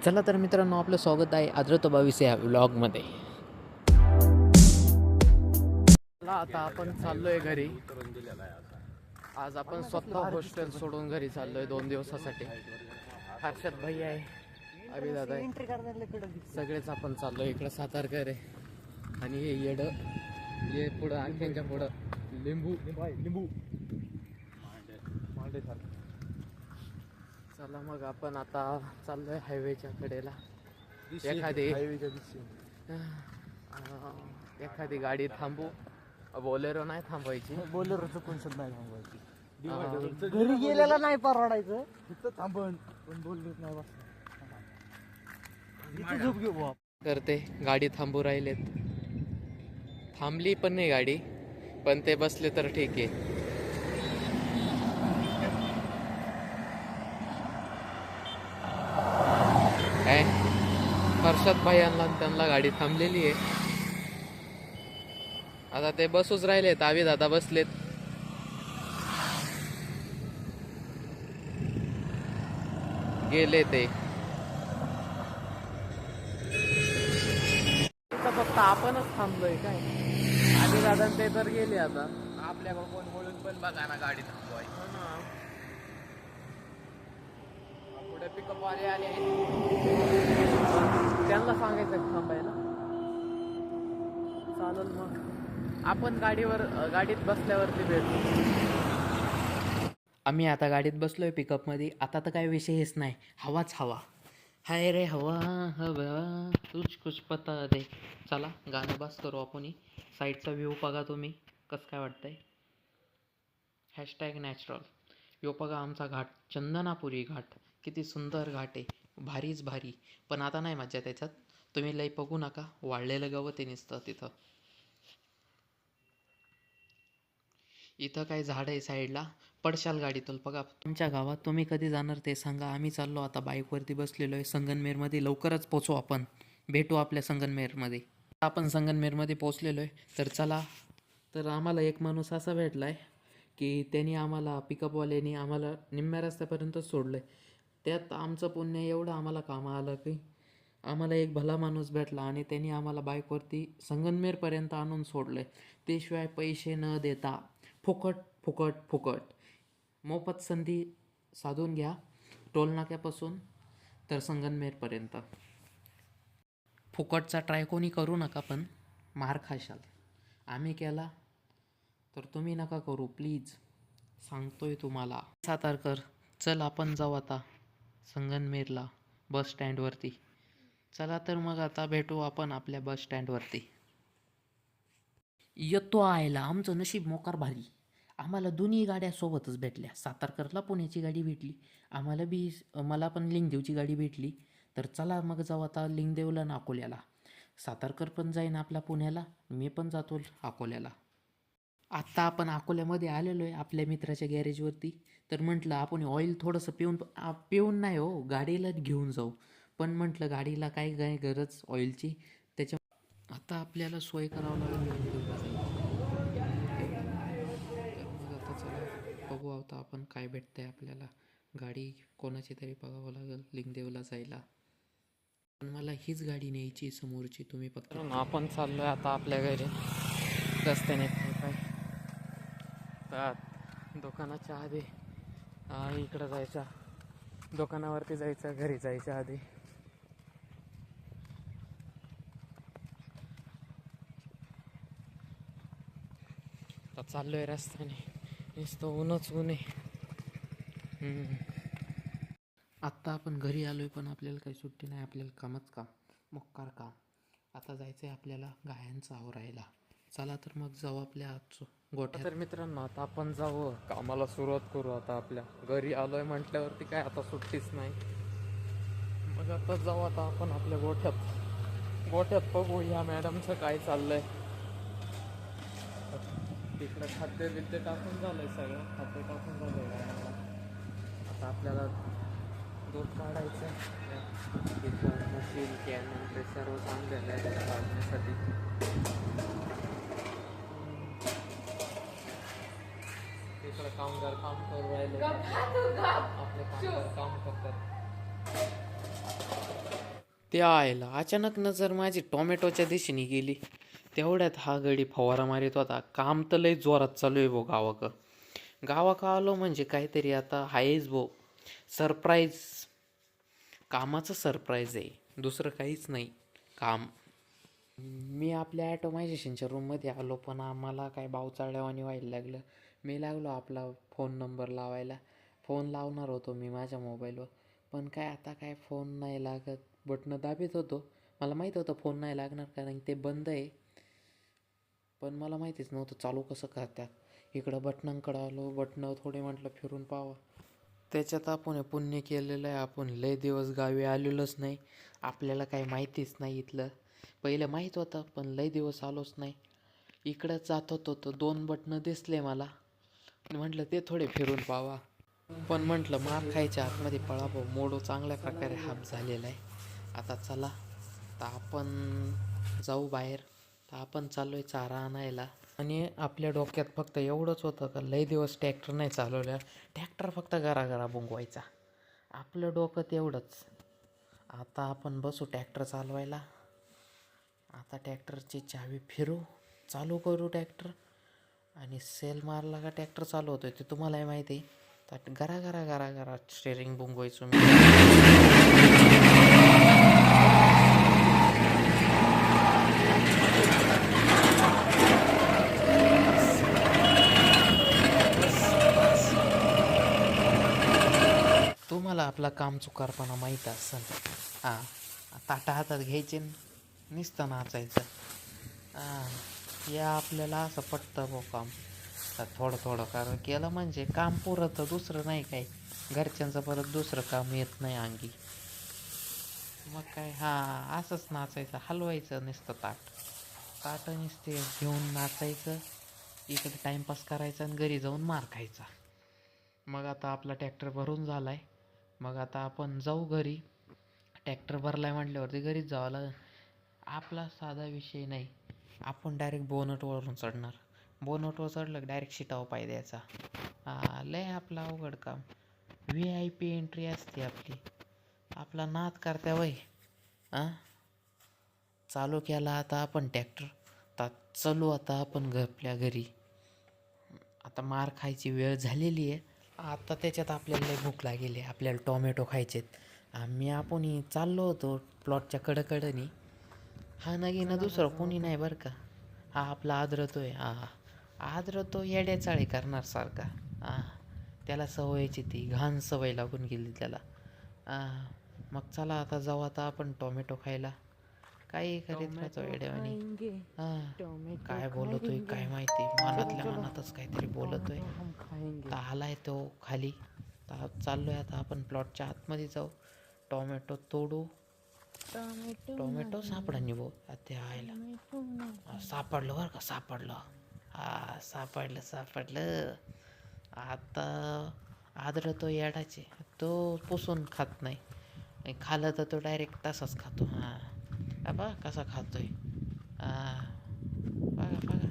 चला तर मित्रांनो, आपलं स्वागत आहे आद्रतो 22 या व्लॉगमध्ये. चला आता आपण चाललोय घरी. आज आपण स्वतः हॉस्टेल सोडून घरी चाललोय 2 दिवसासाठी. हर्षद भाई आहे, अभिदादा आहे, सगळेच आपण चाललोय. इकडं सातारकर आहे आणि हे येड हे पुढं आणखींच्या पुढं लिंबू लिंबू. चला मग आपण आता चाललोय हायवेच्या कडेला. एखादी गाडी थांबू. बोलेरो नाही थांबवायची, बोलेरोचं कोणचं नाही थांबवायची. घरी गेलेला नाही परवडायचं, तिथं थांबण पण बोललोच नाही. बस झोप घेऊ बाप करते. गाडी थांबू राहिलेत, थांबली पण नाही गाडी, पण ते बसले तर ठीक आहे. काय हर्षद भाईंना त्यांना गाडी थांबलेली आहे. आता ते बसूच राहिलेत. आवी दादा बसलेत. गेले ते. फक्त आपणच थांबलोय काय. आवी दादा ते तर गेले. आता आपल्याकडे कोण बोलून पण बघा ना गाडी थांबवाय. पुढे पिकअप वाले आले, त्यांना सांगायचं थांबायला. चालेल मग आपण गाडीत बसल्यावरती भेटू. आम्ही आता गाडीत बसलोय पिकअपमध्ये. आता तर काय विषयच नाही, हवाच हवा. हाय रे हवा हवा तुझ कुछ पता रे. चला गाणं बस करू आपण. साईडचा व्ह्यू बघा तुम्ही, कसं काय वाटतंय. #नॅचरल. यो बघा आमचा घाट, चंदनापुरी घाट. किती सुंदर घाट आहे, भारीच भारी. पण आता नाही मज्जा त्याच्यात. तुम्ही लई बघू नका, वाळलेलं गवत आहे नुसतं तिथं. इथं काही झाड आहे साईडला. पडशाल गाडीतून बघा. तुमच्या गावात तुम्ही कधी जाणार ते सांगा. आम्ही चाललो आता, बाईकवरती बसलेलो आहे संगमनेरमध्ये. लवकरच पोचू आपण, भेटू आपल्या संगमनेरमध्ये. आपण संगमनेरमध्ये पोचलेलो आहे. तर चला. तर आम्हाला एक माणूस असा भेटला आहे की त्यांनी आम्हाला, पिकअपवाल्याने आम्हाला निम्म्या रस्त्यापर्यंत सोडलं आहे. त्यात आमचं पुण्य एवढं आम्हाला कामं आलं की आम्हाला एक भला माणूस भेटला आणि त्यांनी आम्हाला बाईकवरती संगमनेरपर्यंत आणून सोडलं आहे. ते शिवाय पैसे न देता, फुकट फुकट फुकट. मोफत संधी साधून घ्या, टोलनाक्यापासून तर संगमनेरपर्यंत. फुकटचा ट्राय कोणी करू नका, पण मार खाशाल. आम्ही केला तर तुम्ही नका करू प्लीज, सांगतोय तुम्हाला. सातारकर, चल आपण जाऊ आता संगमनेरला बस स्टँडवरती. चला तर मग आता भेटू आपण आपल्या बस स्टँडवरती. येतो आयला, आमचं नशीब मोकार भारी. आम्हाला दोन्ही गाड्या सोबतच भेटल्या. सातारकरला पुण्याची गाडी भेटली, मला पण लिंगदेवची गाडी भेटली. तर चला मग जाऊ आता लिंगदेवला ना अकोल्याला. सातारकर पण जाईन आपला पुण्याला, मी पण जातो अकोल्याला. आत्ता आपण अकोल्यामध्ये आलेलो आहे आपल्या मित्राच्या गॅरेजवरती. तर म्हटलं आपण ऑइल थोडंसं पिऊन नाही हो, गाडीला घेऊन जाऊ. पण म्हटलं गाडीला काय गरज ऑइलची. त्याच्या आता आपल्याला सोय करावं लागेल. तर मग आता चला बघू आता आपण काय भेटतंय आपल्याला. गाडी कोणाची तरी बघावं लागेल लिंगदेवला जायला. पण मला हीच गाडी न्यायची समोरची. तुम्ही फक्त आपण चाललोय आता आपल्या घरी. रस्त्याने दुकानाच्या आधी इकडं जायचं, दुकानावरती जायचं घरी जायच्या आधी. आता चाललोय रस्त्याने, नुसतं ऊनच ऊन आहे. आत्ता आपण घरी आलोय, पण आपल्याला काही सुट्टी नाही. आपल्याला कामच काम, मोक्कार काम. आता जायचं आहे आपल्याला गायांचं आवरायला. चला तर मग जाऊ आपल्या गोठ्यात. तर मित्रांनो, आता आपण जाऊ कामाला सुरुवात करू. आता आपल्या घरी आलोय म्हटल्यावरती काय आता सुट्टीच नाही. मग आता जाऊ आता आपण आपल्या गोठ्यात बघू ह्या मॅडमचं काय चाललंय. तिकडं खाद्य टाकून झालंय, सगळं खाद्य टाकून झालंय. आता आपल्याला दूध काढायचं तिथं मशीन कॅन ते सर्व चांगलं आहे काढण्यासाठी. तिकडं कामगार काम करू राहिले, आपले कामगार काम करतात. ते आयला अचानक नजर माझी टोमॅटोच्या दिशेने गेली. तेवढ्यात हा गडी फवारा मारित होता. काम तर लय जोरात चालू आहे भाऊ गावाकडं आलो म्हणजे काहीतरी आता आहेच भाऊ. सरप्राईज, कामाचं सरप्राईज आहे, दुसरं काहीच नाही. काम. मी आपल्या ॲटोमायझेशनच्या रूममध्ये आलो, पण आम्हाला काय बावचाळल्यावानी व्हायला लागलं. मी लागलो आपला फोन नंबर लावायला. फोन लावणार होतो मी माझ्या मोबाईलवर, पण काय आता काय फोन नाही लागत. बटणं दाबीत होतो. मला माहीत होतं फोन नाही लागणार कारण ते बंद आहे, पण मला माहितीच नव्हतं चालू कसं करतात. इकडं बटनांकडं आलो, बटणं थोडे म्हटलं फिरून पाहावं. त्याच्यात आपण हे पुण्य केलेलं आहे. आपण लय दिवस गावी आलेलोच नाही, आपल्याला काही माहितीच नाही इथलं. पहिलं माहीत होतं पण लय दिवस आलोच नाही. इकडं जात होतो तर 2 बटणं दिसले मला, म्हटलं ते थोडे फिरून पाहावा. पण म्हटलं मार खायच्या आतमध्ये पळावं. मोडो चांगल्या प्रकारे हाफ झालेला आहे. आता चला, तर आपण जाऊ बाहेर. तर आपण चाललो आहे चारा आणायला. आणि आपल्या डोक्यात फक्त एवढंच होतं का लय दिवस ट्रॅक्टर नाही चालवल्या, ट्रॅक्टर फक्त घराघरा बुंगवायचा. आपलं डोकं तेवढंच. आता आपण बसू ट्रॅक्टर चालवायला. आता ट्रॅक्टरची चावी फिरू, चालू करू ट्रॅक्टर, आणि सेल मारला का ट्रॅक्टर चालू होतोय ते तुम्हालाही माहिती आहे. तर घरा स्टेअरिंग बुंगवायचो मी. तुम्हाला आपला काम चुकारपणा माहीत असेल. हां, ताटा हातात घ्यायचे, नुसतं नाचायचं. या आपल्याला असं पटतं भाऊ काम. तर थोडं थोडं कारण केलं म्हणजे काम पुरतं, दुसरं नाही काय. घरच्यांचं परत दुसरं काम येत नाही अंगी. मग काय, हां असंच नाचायचं, हलवायचं नुसतं ताट नुसते घेऊन नाचायचं, इकडे टाईमपास करायचा आणि घरी जाऊन मार खायचा. मग आता आपला ट्रॅक्टर भरून झाला आहे. मग आता आपण जाऊ घरी. ट्रॅक्टर भरला आहे म्हटल्यावरती घरीच जावं लागेल. आपला साधा विषय नाही, आपण डायरेक्ट बोनटवरून चढणार. बोनटवर चढलं की डायरेक्ट शिटावर पाय द्यायचा. लय आपलं अवघड काम. VIP एंट्री असते आपली. आपला नाद करत्या वय. चालू केला आता आपण ट्रॅक्टर. तर चलू आता आपण आपल्या घरी. आता मार खायची वेळ झालेली आहे. आता त्याच्यात आपल्याला लय भूक लागेली आहे, आपल्याला टोमॅटो खायचेत. आपण चाललो होतो प्लॉटच्या कडकडनी. हा नगी ना दुसरं कोणी नाही बरं का. हा आपला आदरतोय. आदरतो येड्या चाळी करणार सारखा. त्याला सवयची ती घाण सवय लागून गेली त्याला. मग चला आता जाऊ आता आपण टोमॅटो खायला. काही करीत राहतो येड्यावानी. काय बोलतोय काय माहिती, मनातल्या मनातच काहीतरी बोलतोय. तर आलाय तो खाली. तर चाललोय आता आपण प्लॉटच्या आतमध्ये जाऊ, टोमॅटो तोडू. टोमॅटो सापडा निभो ते आयला सापडलं बरं का, सापडलं. सापडलं. आता आदरतो येडाचे, तो पुसून खात नाही. खाल्लं तर तो डायरेक्ट तसाच खातो. बघा कसा खातोय. बघा